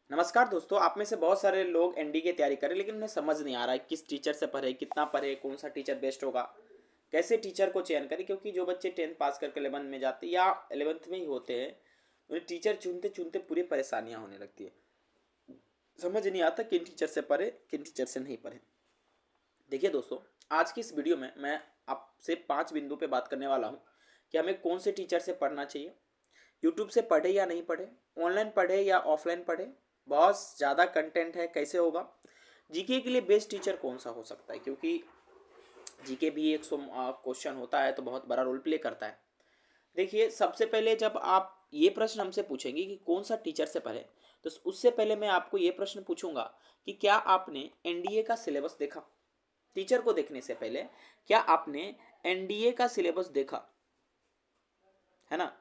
नमस्कार दोस्तों। आप में से बहुत सारे लोग एनडी की तैयारी करें लेकिन उन्हें समझ नहीं आ रहा है किस टीचर से पढ़े, कितना पढ़े, कौन सा टीचर बेस्ट होगा, कैसे टीचर को चयन करें। क्योंकि जो बच्चे 10th पास करके 11th में जाते हैं या 11th में ही होते हैं, उन्हें टीचर चुनते चुनते पूरी परेशानियां होने लगती है। समझ नहीं आता किन टीचर से पढ़े, किन टीचर से नहीं पढ़े। देखिए दोस्तों, आज की इस वीडियो में मैं आपसे 5 बिंदु पे बात करने वाला हूँ कि हमें कौन से टीचर से पढ़ना चाहिए। यूट्यूब से पढ़े या नहीं पढ़े, ऑनलाइन पढ़े या ऑफलाइन पढ़े, बहुत ज़्यादा कंटेंट है, कैसे होगा। जीके के लिए बेस्ट टीचर कौन सा हो सकता है, क्योंकि जीके भी 100 क्वेश्चन होता है तो बहुत बड़ा रोल प्ले करता है। देखिए, सबसे पहले जब आप ये प्रश्न हमसे पूछेंगे कि कौन सा टीचर से पढ़े, तो उससे पहले मैं आपको ये प्रश्न पूछूंगा कि क्या आपने एनडीए का सिलेबस देखा। टीचर को देखने से पहले क्या आपने एनडीए का सिलेबस देखा, है ना।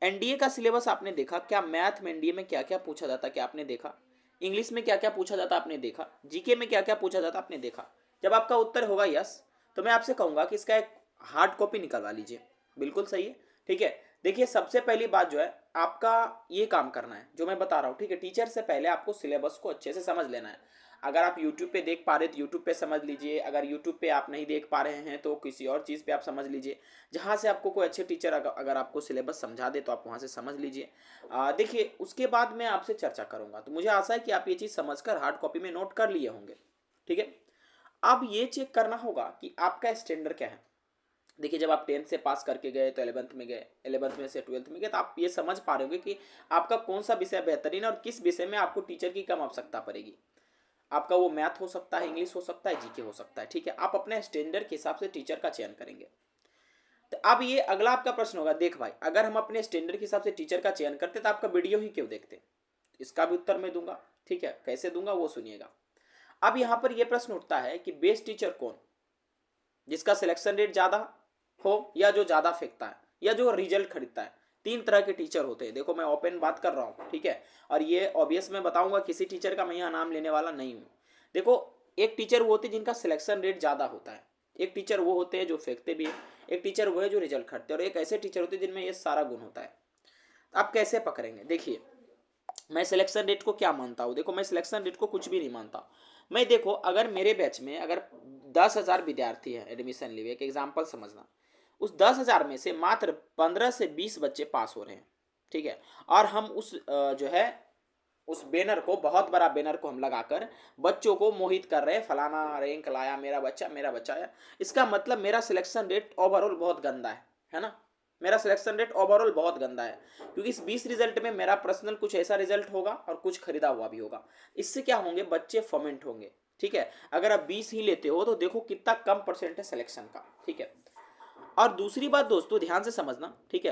एनडीए का सिलेबस आपने देखा क्या? मैथ में एनडीए में क्या क्या पूछा जाता क्या आपने देखा? इंग्लिश में क्या क्या पूछा जाता आपने देखा? जीके में क्या क्या पूछा जाता आपने देखा? जब आपका उत्तर होगा यस, तो मैं आपसे कहूंगा कि इसका एक हार्ड कॉपी निकलवा लीजिए। बिल्कुल सही है, ठीक है। देखिए, सबसे पहली बात जो है, आपका ये काम करना है जो मैं बता रहा हूँ, ठीक है। टीचर से पहले आपको सिलेबस को अच्छे से समझ लेना है। अगर आप यूट्यूब पे देख पा रहे तो यूट्यूब पे समझ लीजिए, अगर यूट्यूब पे आप नहीं देख पा रहे हैं तो किसी और चीज़ पे आप समझ लीजिए। जहाँ से आपको कोई अच्छे टीचर अगर आपको सिलेबस समझा दे तो आप वहाँ से समझ लीजिए। देखिए, उसके बाद मैं आपसे चर्चा करूँगा, तो मुझे आशा है कि आप ये चीज़ समझकर हार्ड कॉपी में नोट कर लिए होंगे, ठीक है। अब ये चेक करना होगा कि आपका स्टैंडर्ड क्या है। देखिए, जब आप 10th से पास करके गए तो 11th में गए, 11th में से 12th में गए, तो आप ये समझ पा रहे होंगे कि आपका कौन सा विषय बेहतरीन है और किस विषय में आपको टीचर की कम आवश्यकता पड़ेगी। आपका वो मैथ हो सकता है, इंग्लिश हो सकता है, जीके हो सकता है, ठीक है। आप अपने स्टैंडर्ड के हिसाब से टीचर का चयन करेंगे। तो अब ये अगला आपका प्रश्न होगा, देख भाई, अगर हम अपने स्टैंडर्ड के हिसाब से टीचर का चयन करते तो आपका वीडियो ही क्यों देखते? इसका भी उत्तर मैं दूंगा, ठीक है। कैसे दूंगा वो सुनिएगा। अब यहां पर यह प्रश्न उठता है कि बेस्ट टीचर कौन? जिसका सिलेक्शन रेट ज्यादा हो, या जो ज्यादा फेंकता है, या जो रिजल्ट खरीदता है। 3 तरह के टीचर होते हैं। देखो, मैं ओपन बात कर रहा हूँ, ठीक है। और ये ऑब्वियस मैं बताऊंगा, किसी टीचर का मैं यहाँ नाम लेने वाला नहीं हूँ। देखो, एक टीचर वो होते हैं जिनका सिलेक्शन रेट ज़्यादा होता है, एक टीचर वो होते हैं जो फेंकते भी है, एक टीचर वो है जो रिजल्ट खरीदते हैं, और एक ऐसे टीचर होते हैं जिनमें ये सारा गुण होता है। आप कैसे पकड़ेंगे? देखिए, मैं सिलेक्शन रेट को क्या मानता हूँ। देखो, मैं सिलेक्शन रेट को कुछ भी नहीं मानता। मैं, देखो, अगर मेरे बैच में अगर 10,000 विद्यार्थी है एडमिशन लिए, एक एग्जाम्पल समझना, उस 10,000 में से मात्र 15 से 20 बच्चे पास हो रहे हैं, ठीक है। और हम उस जो है उस बैनर को, बहुत बड़ा बैनर को हम लगाकर बच्चों को मोहित कर रहे हैं, फलाना रैंक लाया मेरा बच्चा, मेरा बच्चा है। इसका मतलब मेरा सिलेक्शन रेट ओवरऑल बहुत गंदा है ना। मेरा सिलेक्शन रेट ओवरऑल बहुत गंदा है, क्योंकि इस 20 रिजल्ट में मेरा पर्सनल कुछ ऐसा रिजल्ट होगा और कुछ खरीदा हुआ भी होगा। इससे क्या होंगे, बच्चे फॉर्मेंट होंगे, ठीक है। अगर आप 20 ही लेते हो तो देखो कितना कम परसेंट है सिलेक्शन का, ठीक है। और दूसरी बात दोस्तों, ध्यान से समझना, ठीक है।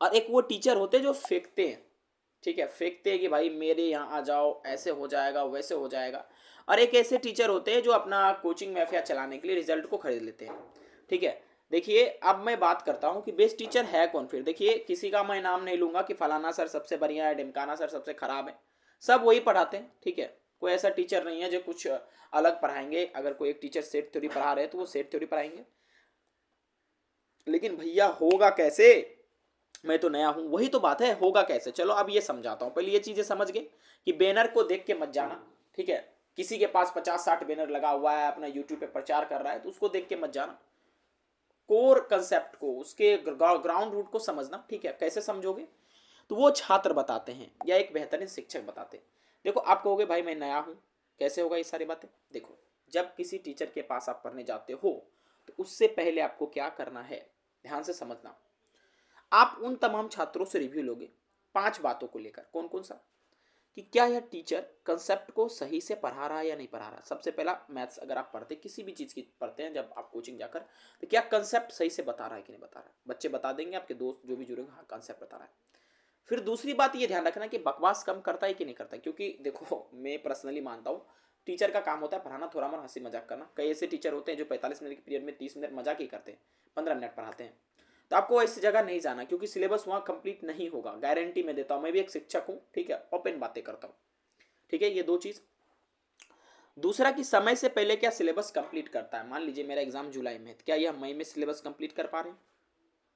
और एक वो टीचर होते हैं जो फेंकते हैं, ठीक है, फेंकते हैं कि भाई मेरे यहाँ आ जाओ, ऐसे हो जाएगा, वैसे हो जाएगा। और एक ऐसे टीचर होते हैं जो अपना कोचिंग माफिया चलाने के लिए रिजल्ट को खरीद लेते हैं, ठीक है। देखिए, अब मैं बात करता हूँ कि बेस्ट टीचर है कौन। फिर देखिए, किसी का मैं नाम नहीं लूंगा कि फलाना सर सबसे बढ़िया है, ढिमकाना सर सबसे खराब है। सब वही पढ़ाते हैं, ठीक है। कोई ऐसा टीचर नहीं है जो कुछ अलग पढ़ाएंगे। अगर कोई एक टीचर सेट थ्योरी पढ़ा रहे हैं तो वो सेट थ्योरी पढ़ाएंगे, लेकिन भैया होगा कैसे? मैं तो नया हूं, वही तो बात है, होगा कैसे। चलो अब ये समझाता हूं। पहले ये चीजें समझ गए कि बैनर को देख के मत जाना, ठीक है। किसी के पास 50-60 बैनर लगा हुआ है, अपना यूट्यूब पे प्रचार कर रहा है, तो उसको देख के मत जाना। कोर कंसेप्ट को, उसके ग्राउंड रूट को समझना, ठीक है। कैसे समझोगे? तो वो छात्र बताते हैं या एक बेहतरीन शिक्षक बताते हैं। देखो, आप कहोगे भाई मैं नया हूं, कैसे होगा ये सारी बातें। देखो, जब किसी टीचर के पास आप पढ़ने जाते हो तो उससे पहले आपको क्या करना है, ध्यान से समझना। आप उन तमाम छात्रों से रिव्यू लोगे 5 बातों को लेकर। कौन कौन सा? कि क्या यह टीचर कंसेप्ट को सही से पढ़ा रहा है या नहीं पढ़ा रहा। सबसे पहला, मैथ्स अगर आप पढ़ते, किसी भी चीज़ की पढ़ते हैं जब आप कोचिंग जाकर, तो क्या कंसेप्ट सही से बता रहा है कि नहीं बता रहा है। बच्चे बता देंगे, आपके दोस्त जो भी जुड़ेंगे, हाँ कंसेप्ट बता रहा है। फिर दूसरी बात ये ध्यान रखना कि बकवास कम करता है कि नहीं करता है। क्योंकि देखो, मैं पर्सनली मानता हूँ टीचर का काम होता है पढ़ाना, थोड़ा मोड़ा हंसी मजाक करना। कई ऐसे टीचर होते हैं जो 45 मिनट के पीरियड में 30 मिनट मजाक ही करते हैं, 15 मिनट पढ़ाते हैं। तो आपको ऐसी जगह नहीं जाना, क्योंकि सिलेबस वहाँ कंप्लीट नहीं होगा, गारंटी मैं देता हूँ। मैं भी एक शिक्षक हूँ, ठीक है, ओपन बातें करता हूँ, ठीक है। ये 2 चीज़। दूसरा कि समय से पहले क्या सिलेबस कंप्लीट करता है। मान लीजिए मेरा एग्जाम जुलाई में है, तो क्या यह मई में सिलेबस कंप्लीट कर पा रहे हैं,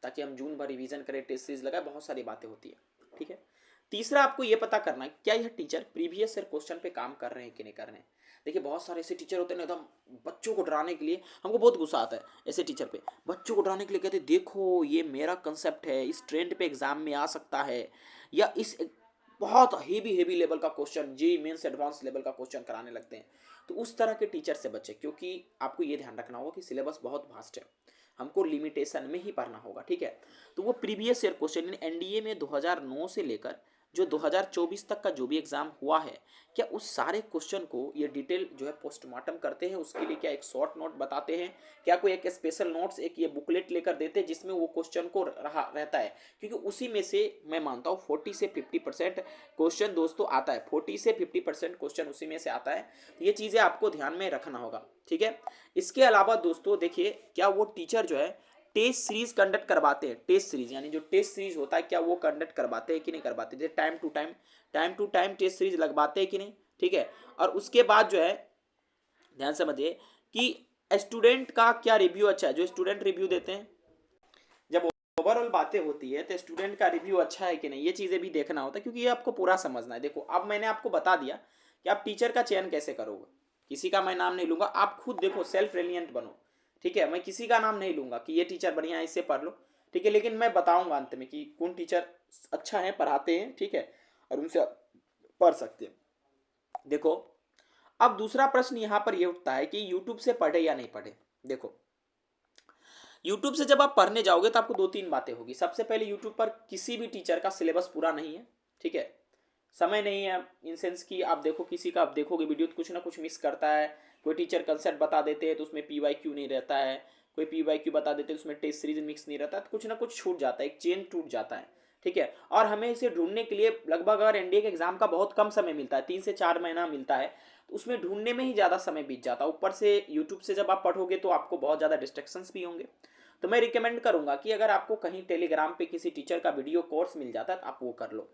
ताकि हम जून भर रिवीजन करें, टेस्ट सीरीज लगाए, बहुत सारी बातें होती है, ठीक है। तीसरा आपको ये पता करना है क्या यह टीचर प्रीवियस ईयर क्वेश्चन पे काम कर रहे हैं कि नहीं कर रहे हैं। देखिए बहुत सारे ऐसे टीचर होते हैं ना, एकदम बच्चों को डराने के लिए, हमको बहुत गुस्सा आता है ऐसे टीचर पे, बच्चों को डराने के लिए कहते हैं देखो ये मेरा कंसेप्ट है, इस ट्रेंड पे एग्जाम में आ सकता है, या इस बहुत हेवी हेवी लेवल का क्वेश्चन, जी मेंस एडवांस लेवल का क्वेश्चन कराने लगते हैं। तो उस तरह के टीचर से बचे, क्योंकि आपको ये ध्यान रखना होगा कि सिलेबस बहुत वास्ट है, हमको लिमिटेशन में ही पढ़ना होगा, ठीक है। तो वो प्रीवियस ईयर क्वेश्चन एनडीए में 2009 से लेकर जो 2024 तक का जो भी एग्जाम हुआ है, क्या उस सारे क्वेश्चन को ये डिटेल जो है पोस्टमार्टम करते हैं, उसके लिए क्या एक शॉर्ट नोट बताते हैं, क्या कोई एक स्पेशल नोट्स एक ये बुकलेट लेकर देते हैं जिसमें वो क्वेश्चन को रहा रहता है, क्योंकि उसी में से मैं मानता हूँ 40 से 50% क्वेश्चन दोस्तों आता है, 40 से 50% क्वेश्चन उसी में से आता है। तो ये चीज़ें आपको ध्यान में रखना होगा, ठीक है। इसके अलावा दोस्तों देखिए, क्या वो टीचर जो है टेस्ट सीरीज कंडक्ट करवाते हैं, टेस्ट सीरीज यानी जो टेस्ट सीरीज होता है क्या वो कंडक्ट करवाते हैं कि नहीं करवाते, जैसे time to time test series लगवाते हैं कि नहीं, ठीक है। और उसके बाद जो है ध्यान समझिए कि स्टूडेंट का क्या रिव्यू अच्छा है, जो स्टूडेंट रिव्यू देते हैं, जब ओवरऑल बातें होती है तो स्टूडेंट का रिव्यू अच्छा है कि नहीं, ये चीज़ें भी देखना होता है, क्योंकि ये आपको पूरा समझना है। देखो अब मैंने आपको बता दिया कि आप टीचर का चयन कैसे करोगे, किसी का मैं नाम नहीं लूंगा, आप खुद देखो सेल्फ रेलियंट बनो, ठीक है। मैं किसी का नाम नहीं लूंगा कि ये टीचर बढ़िया है इससे पढ़ लो, ठीक है, लेकिन मैं बताऊंगा अंत में कि कौन टीचर अच्छा है, पढ़ाते हैं, ठीक है, और उनसे आप पढ़ सकते हैं। देखो अब दूसरा प्रश्न यहाँ पर यह उठता है कि यूट्यूब से पढ़े या नहीं पढ़े। देखो यूट्यूब से जब आप पढ़ने जाओगे तो आपको दो तीन बातें होगी। सबसे पहले यूट्यूब पर किसी भी टीचर का सिलेबस पूरा नहीं है, ठीक है, समय नहीं है, इन सेंस की आप देखो किसी का आप देखोगे वीडियो तो कुछ ना कुछ मिस करता है, कोई टीचर कंसेप्ट बता देते हैं तो उसमें PYQ नहीं रहता है, कोई PYQ बता देते हैं उसमें टेस्ट सीरीज मिक्स नहीं रहता है, तो कुछ ना कुछ छूट जाता है, एक चेन टूट जाता है, ठीक है। और हमें इसे ढूंढने के लिए लगभग अगर एनडीए के एग्जाम का बहुत कम समय मिलता है, 3 से 4 महीना मिलता है, तो उसमें ढूंढने में ही ज़्यादा समय बीत जाता है। ऊपर से यूट्यूब से जब आप पढ़ोगे तो आपको बहुत ज़्यादा डिस्ट्रैक्शंस भी होंगे। तो मैं रिकमेंड करूंगा कि अगर आपको कहीं टेलीग्राम पे किसी टीचर का वीडियो कोर्स मिल जाता है तो आप वो कर लो,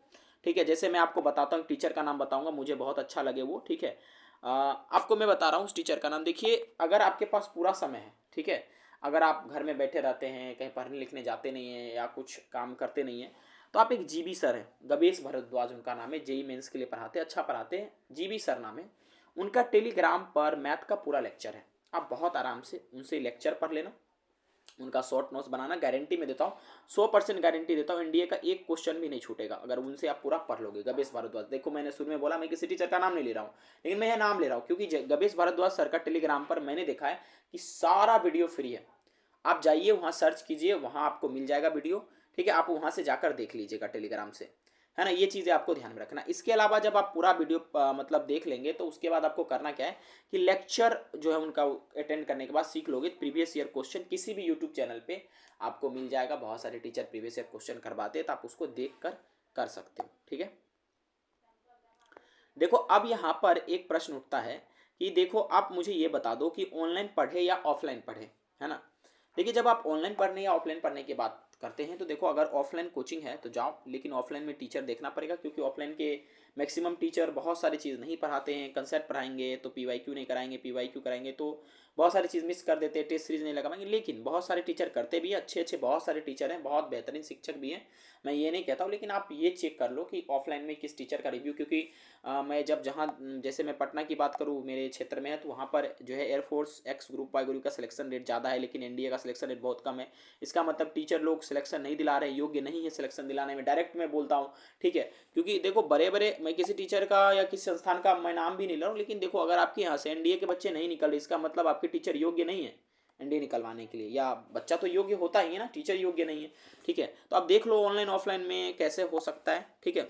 ठीक है। जैसे मैं आपको बताता हूँ, टीचर का नाम बताऊंगा, मुझे बहुत अच्छा लगे वो, ठीक है। आपको मैं बता रहा हूँ उस टीचर का नाम। देखिए अगर आपके पास पूरा समय है, ठीक है, अगर आप घर में बैठे रहते हैं, कहीं पढ़ने लिखने जाते नहीं हैं या कुछ काम करते नहीं हैं, तो आप एक जीबी सर है, गवेश भारद्वाज उनका नाम है, जेई मेंस के लिए पढ़ाते हैं, अच्छा पढ़ाते हैं, जीबी सर नाम है उनका। टेलीग्राम पर मैथ का पूरा लेक्चर है, आप बहुत आराम से उनसे लेक्चर पढ़ लेना, उनका शॉर्ट नोट्स बनाना, गारंटी में देता हूँ, 100% गारंटी देता हूँ, इंडिया का एक क्वेश्चन भी नहीं छूटेगा अगर उनसे आप पूरा पढ़ लोगे। गवेश भारद्वाज, देखो मैंने शुरू में बोला मैं किसी टीचर का नाम नहीं ले रहा हूँ, लेकिन मैं यह नाम ले रहा हूँ क्योंकि गवेश भारद्वाज सर का टेलीग्राम पर मैंने देखा है कि सारा वीडियो फ्री है, आप जाइए वहाँ सर्च कीजिए, वहाँ आपको मिल जाएगा वीडियो, ठीक है, आप वहाँ से जाकर देख लीजिएगा टेलीग्राम से, है ना। ये चीज़ें आपको ध्यान में रखना। इसके अलावा जब आप पूरा वीडियो मतलब देख लेंगे तो उसके बाद आपको करना क्या है कि लेक्चर जो है उनका अटेंड करने के बाद सीख लोगे प्रीवियस ईयर क्वेश्चन, किसी भी यूट्यूब चैनल पे आपको मिल जाएगा, बहुत सारे टीचर प्रीवियस ईयर क्वेश्चन करवाते हैं, तो आप उसको देख कर सकते हो, ठीक है। देखो अब यहाँ पर एक प्रश्न उठता है कि देखो आप मुझे ये बता दो कि ऑनलाइन पढ़े या ऑफलाइन पढ़े, है ना। देखिए जब आप ऑनलाइन पढ़ने या ऑफलाइन पढ़ने की बात करते हैं तो देखो अगर ऑफलाइन कोचिंग है तो जाओ, लेकिन ऑफलाइन में टीचर देखना पड़ेगा, क्योंकि ऑफलाइन के मैक्सिमम टीचर बहुत सारी चीज़ नहीं पढ़ाते हैं, कंसेप्ट पढ़ाएंगे तो PYQ नहीं कराएंगे, PYQ कराएंगे तो बहुत सारी चीज़ मिस कर देते हैं, टेस्ट सीरीज नहीं लगाएंगे, लेकिन बहुत सारे टीचर करते भी, अच्छे अच्छे बहुत सारे टीचर हैं, बहुत बेहतरीन शिक्षक भी हैं, मैं ये नहीं कहता हूँ, लेकिन आप ये चेक कर लो कि ऑफलाइन में किस टीचर का रिव्यू, क्योंकि मैं जब जहाँ जैसे मैं पटना की बात करूँ मेरे क्षेत्र में है, तो वहाँ पर जो है air force X group Y group का सिलेक्शन रेट ज़्यादा है, लेकिन एनडीए का सिलेक्शन रेट बहुत कम है। इसका मतलब टीचर लोग सिलेक्शन नहीं दिला रहे, योग्य नहीं है सिलेक्शन दिलाने में, डायरेक्ट मैं बोलता हूँ, ठीक है। क्योंकि देखो बड़े बड़े, मैं किसी टीचर का या किसी संस्थान का मैं नाम भी नहीं ले रहा हूँ, लेकिन देखो अगर आपके यहाँ से एनडीए के बच्चे नहीं निकल रहे, इसका मतलब आपके टीचर योग्य नहीं है एनडीए निकलवाने के लिए, या बच्चा तो योग्य होता ही है ना, टीचर योग्य नहीं है, ठीक है। तो आप देख लो ऑनलाइन ऑफलाइन में कैसे हो सकता है, ठीक है।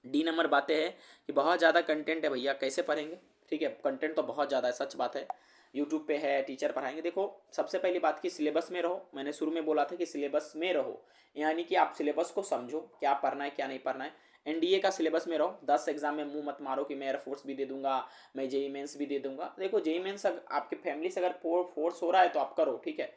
डी नंबर बातें हैं कि बहुत ज़्यादा कंटेंट है भैया, कैसे पढ़ेंगे, ठीक है, कंटेंट तो बहुत ज़्यादा है, सच बात है, यूट्यूब पे है, टीचर पढ़ाएंगे। देखो सबसे पहली बात कि सिलेबस में रहो, मैंने शुरू में बोला था कि सिलेबस में रहो, यानी कि आप सिलेबस को समझो, क्या पढ़ना है क्या नहीं पढ़ना है। एनडीए का सिलेबस में रहो, 10 एग्जाम में मुंह मत मारो कि मैं एयरफोर्स भी दे दूंगा, मैं जेई मेंस भी दे दूंगा। देखो जेई मेंस आपके फैमिली से अगर फोर्स हो रहा है तो आप करो, ठीक है।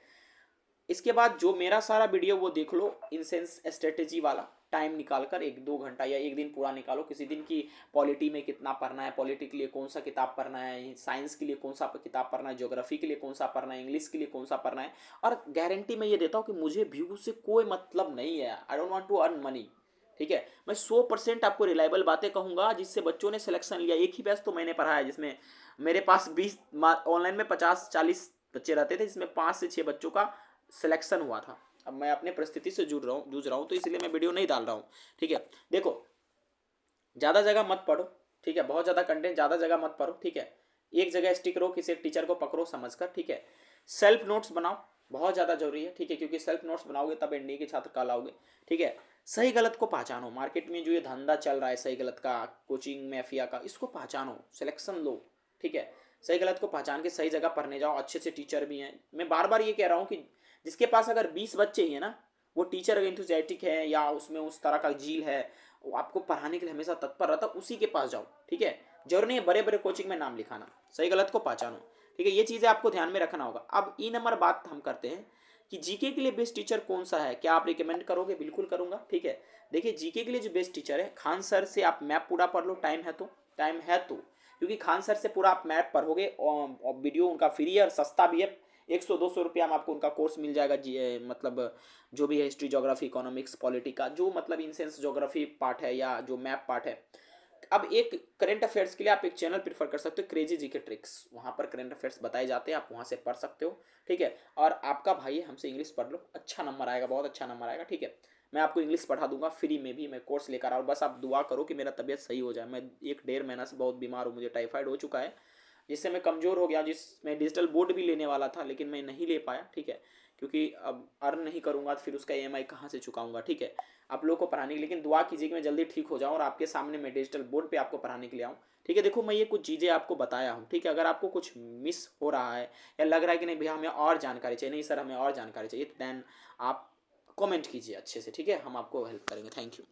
इसके बाद जो मेरा सारा वीडियो वो देख लो, इनसेंस स्ट्रेटेजी वाला, टाइम निकाल कर 1-2 घंटा या एक दिन पूरा निकालो किसी दिन की, पॉलिटी में कितना पढ़ना है, पॉलिटी के लिए कौन सा किताब पढ़ना है, साइंस के लिए कौन सा किताब पढ़ना है, ज्योग्राफी के लिए कौन सा पढ़ना है, इंग्लिश के लिए कौन सा पढ़ना है। और गारंटी मैं ये देता हूँ कि मुझे व्यू से कोई मतलब नहीं है, I don't want to earn money, ठीक है। मैं 100% आपको रिलायबल बातें कहूँगा जिससे बच्चों ने सिलेक्शन लिया। एक ही बैच तो मैंने पढ़ा है जिसमें मेरे पास 20 ऑनलाइन में 50-40 बच्चे रहते थे, जिसमें 5 से 6 बच्चों का सिलेक्शन हुआ था। अब मैं अपने परिस्थिति से जूझ रहा हूँ तो इसलिए मैं वीडियो नहीं डाल रहा हूँ। ठीक है, देखो ज़्यादा जगह मत पढ़ो, ठीक है, बहुत ज़्यादा कंटेंट ज़्यादा जगह मत पढ़ो, ठीक है। एक जगह स्टिक रहो, किसी एक टीचर को पकड़ो समझकर, ठीक है। सेल्फ नोट्स बनाओ, बहुत ज़्यादा जरूरी है, ठीक है, क्योंकि सेल्फ नोट्स बनाओगे तब एनडीए के छात्र कहलाओगे, ठीक है। सही गलत को पहचानो, मार्केट में जो ये धंधा चल रहा है सही गलत का, कोचिंग माफिया का, इसको पहचानो, सिलेक्शन लो, ठीक है। सही गलत को पहचान के सही जगह पढ़ने जाओ, अच्छे से टीचर भी हैं। मैं बार बार ये कह रहा हूँ कि जिसके पास अगर 20 बच्चे ही है ना, वो टीचर अगर इंथुजियास्टिक है या उसमें उस तरह का जील है, वो आपको पढ़ाने के लिए हमेशा तत्पर रहता, उसी के पास जाओ, ठीक है। जरूरी नहीं है बड़े बड़े कोचिंग में नाम लिखाना, सही गलत को पहचानो, ठीक है। ये चीज़ें आपको ध्यान में रखना होगा। अब ई नंबर बात हम करते हैं कि जीके के लिए बेस्ट टीचर कौन सा है, क्या आप रिकमेंड करोगे? बिल्कुल करूंगा, ठीक है। देखिए जीके के लिए जो बेस्ट टीचर है खान सर से आप मैप पूरा पढ़ लो, टाइम है तो, टाइम है तो, क्योंकि खान सर से पूरा आप मैप पढ़ोगे और वीडियो उनका फ्री है और सस्ता भी है। 100-200 रुपया में आपको उनका कोर्स मिल जाएगा जी, मतलब जो भी है हिस्ट्री जोग्राफी इकोनॉमिक्स पॉलिटी का जो मतलब इनसेंस जोग्राफी पार्ट है या जो मैप पार्ट है। अब एक करंट अफेयर्स के लिए आप एक चैनल प्रेफर कर सकते हो, क्रेजी जीके ट्रिक्स, वहाँ पर करंट अफेयर्स बताए जाते हैं, आप वहाँ से पढ़ सकते हो, ठीक है। और आपका भाई है, हमसे इंग्लिश पढ़ लो, अच्छा नंबर आएगा, बहुत अच्छा नंबर आएगा, ठीक है। मैं आपको इंग्लिश पढ़ा दूंगा फ्री में भी, मैं कोर्स लेकर आऊँ, बस आप दुआ करो कि मेरा तबीयत सही हो जाए। मैं 1-1.5 महीना से बहुत बीमार हूँ, मुझे टाइफाइड हो चुका है, जिससे मैं कमज़ोर हो गया, जिसमें डिजिटल बोर्ड भी लेने वाला था लेकिन मैं नहीं ले पाया, ठीक है। क्योंकि अब अर्न नहीं करूँगा तो फिर उसका ईएमआई कहाँ से चुकाऊंगा, ठीक है। आप लोगों को पढ़ाने के, लेकिन दुआ कीजिए कि मैं जल्दी ठीक हो जाऊँ और आपके सामने मैं डिजिटल बोर्ड पे आपको पढ़ाने के लिए आऊँ, ठीक है। देखो मैं ये कुछ चीज़ें आपको बताया हूँ, ठीक है। अगर आपको कुछ मिस हो रहा है या लग रहा है कि नहीं भैया हमें और जानकारी चाहिए, नहीं सर हमें और जानकारी चाहिए, तो दैन आप कमेंट कीजिए अच्छे से, ठीक है, हम आपको हेल्प करेंगे। Thank you.